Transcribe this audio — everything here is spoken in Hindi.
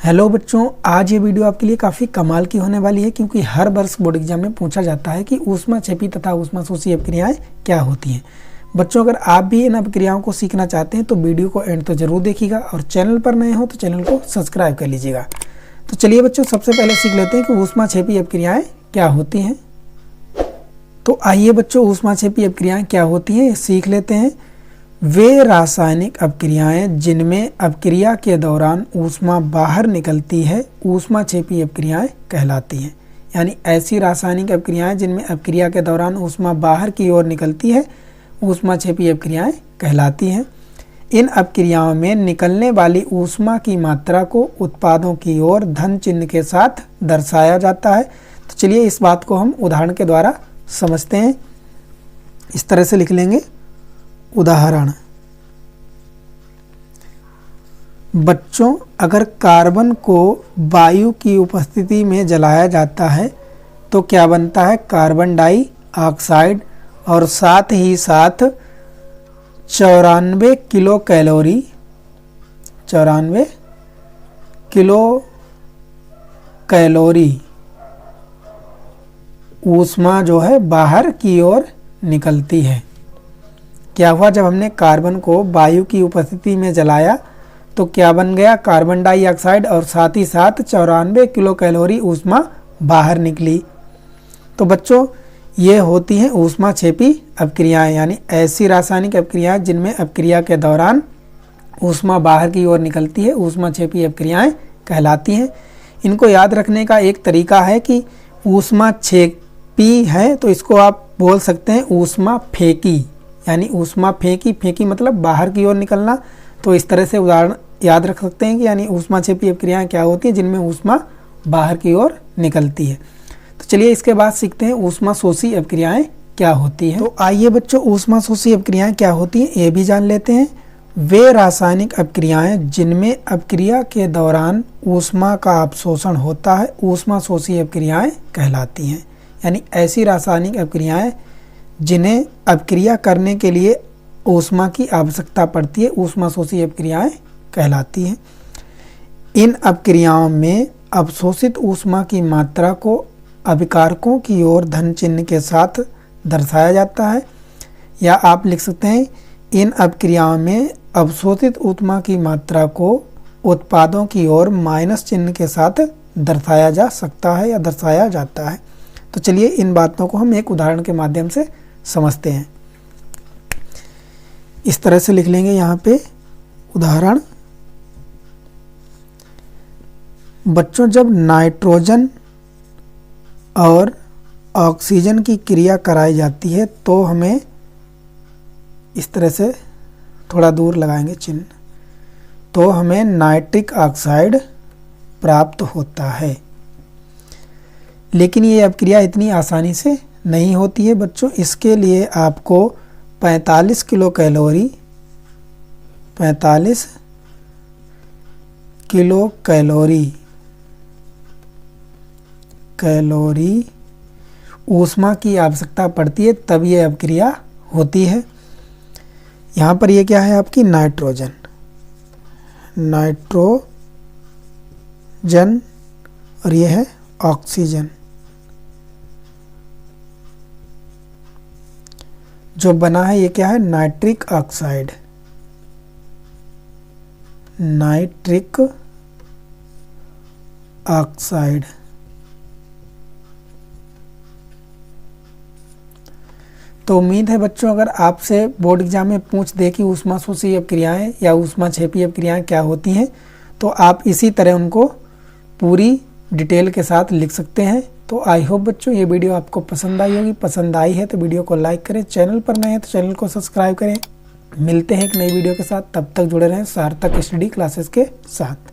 हेलो बच्चों, आज ये वीडियो आपके लिए काफ़ी कमाल की होने वाली है क्योंकि हर वर्ष बोर्ड एग्जाम में पूछा जाता है कि ऊष्माक्षेपी तथा ऊष्माशोषी अपक्रियाएं क्या होती हैं। बच्चों, अगर आप भी इन अपक्रियाओं को सीखना चाहते हैं तो वीडियो को एंड तो जरूर देखिएगा और चैनल पर नए हो तो चैनल को सब्सक्राइब कर लीजिएगा। तो चलिए बच्चों, सबसे पहले सीख लेते हैं कि ऊष्माक्षेपी अपक्रियाएं क्या होती हैं। तो आइए बच्चों, ऊष्माक्षेपी अपक्रियाएं क्या होती हैं सीख लेते हैं। वे रासायनिक अपक्रियाएं जिनमें अपक्रिया के दौरान ऊष्मा बाहर निकलती है ऊष्माक्षेपी अपक्रियाएं कहलाती हैं। यानी ऐसी रासायनिक अपक्रियाएं जिनमें अपक्रिया के दौरान ऊष्मा बाहर की ओर निकलती है ऊष्माक्षेपी अपक्रियाएं कहलाती हैं। इन अपक्रियाओं में निकलने वाली ऊष्मा की मात्रा को उत्पादों की ओर धन चिन्ह के साथ दर्शाया जाता है। तो चलिए इस बात को हम उदाहरण के द्वारा समझते हैं। इस तरह से लिख लेंगे। उदाहरण, बच्चों, अगर कार्बन को वायु की उपस्थिति में जलाया जाता है तो क्या बनता है? कार्बन डाइऑक्साइड और साथ ही साथ 94 किलो कैलोरी ऊष्मा जो है बाहर की ओर निकलती है। क्या हुआ? जब हमने कार्बन को वायु की उपस्थिति में जलाया तो क्या बन गया? कार्बन डाइऑक्साइड और साथ ही साथ 94 किलो कैलोरी ऊष्मा बाहर निकली। तो बच्चों, ये होती हैं ऊष्माक्षेपी अपक्रियाएं, यानी ऐसी रासायनिक अपक्रियाएं जिनमें अपक्रिया के दौरान ऊष्मा बाहर की ओर निकलती है ऊष्माक्षेपी अपक्रियाएं कहलाती हैं। इनको याद रखने का एक तरीका है कि ऊष्माक्षेपी है तो इसको आप बोल सकते हैं ऊष्मा फेंकी, यानी ऊष्मा फेंकी मतलब बाहर की ओर निकलना। तो इस तरह से उदाहरण याद रख सकते हैं कि यानी ऊष्माक्षेपी अपक्रियाएं क्या होती हैं जिनमें ऊष्मा बाहर की ओर निकलती है। तो चलिए इसके बाद सीखते हैं ऊष्माशोषी अपक्रियाएं क्या होती हैं। तो आइए बच्चों, ऊष्माशोषी अपक्रियाएं क्या होती हैं ये भी जान लेते हैं। वे रासायनिक अपक्रियाएं जिनमें अपक्रिया के दौरान ऊष्मा का अवशोषण होता है ऊष्माशोषी अपक्रियाएं कहलाती हैं। यानी ऐसी रासायनिक अपक्रियाएं जिन्हें अपक्रिया करने के लिए ऊष्मा की आवश्यकता पड़ती है ऊष्माशोषी अपक्रियाएं कहलाती हैं। इन अपक्रियाओं में अवशोषित ऊष्मा की मात्रा को अभिकारकों की ओर धन चिन्ह के साथ दर्शाया जाता है, या आप लिख सकते हैं इन अपक्रियाओं में अवशोषित ऊष्मा की मात्रा को उत्पादों की ओर माइनस चिन्ह के साथ दर्शाया जा सकता है या दर्शाया जाता है। तो चलिए इन बातों को हम एक उदाहरण के माध्यम से समझते हैं। इस तरह से लिख लेंगे यहाँ पे उदाहरण। बच्चों, जब नाइट्रोजन और ऑक्सीजन की क्रिया कराई जाती है तो हमें इस तरह से थोड़ा दूर लगाएंगे चिन्ह, तो हमें नाइट्रिक ऑक्साइड प्राप्त होता है। लेकिन ये अपक्रिया इतनी आसानी से नहीं होती है बच्चों। इसके लिए आपको 45 किलो कैलोरी ऊष्मा की आवश्यकता पड़ती है, तब ये अपक्रिया होती है। यहाँ पर ये क्या है आपकी नाइट्रोजन और ये है ऑक्सीजन। जो बना है ये क्या है? Nitric oxide. तो उम्मीद है बच्चों, अगर आपसे बोर्ड एग्जाम में पूछ दे कि ऊष्माशोषी अपक्रियाएं या ऊष्माक्षेपी अपक्रियाएं क्या होती हैं तो आप इसी तरह उनको पूरी डिटेल के साथ लिख सकते हैं। तो आई होप बच्चों ये वीडियो आपको पसंद आई होगी। पसंद आई है तो वीडियो को लाइक करें, चैनल पर नए हैं तो चैनल को सब्सक्राइब करें। मिलते हैं एक नई वीडियो के साथ, तब तक जुड़े रहें सार्थक स्टडी क्लासेस के साथ।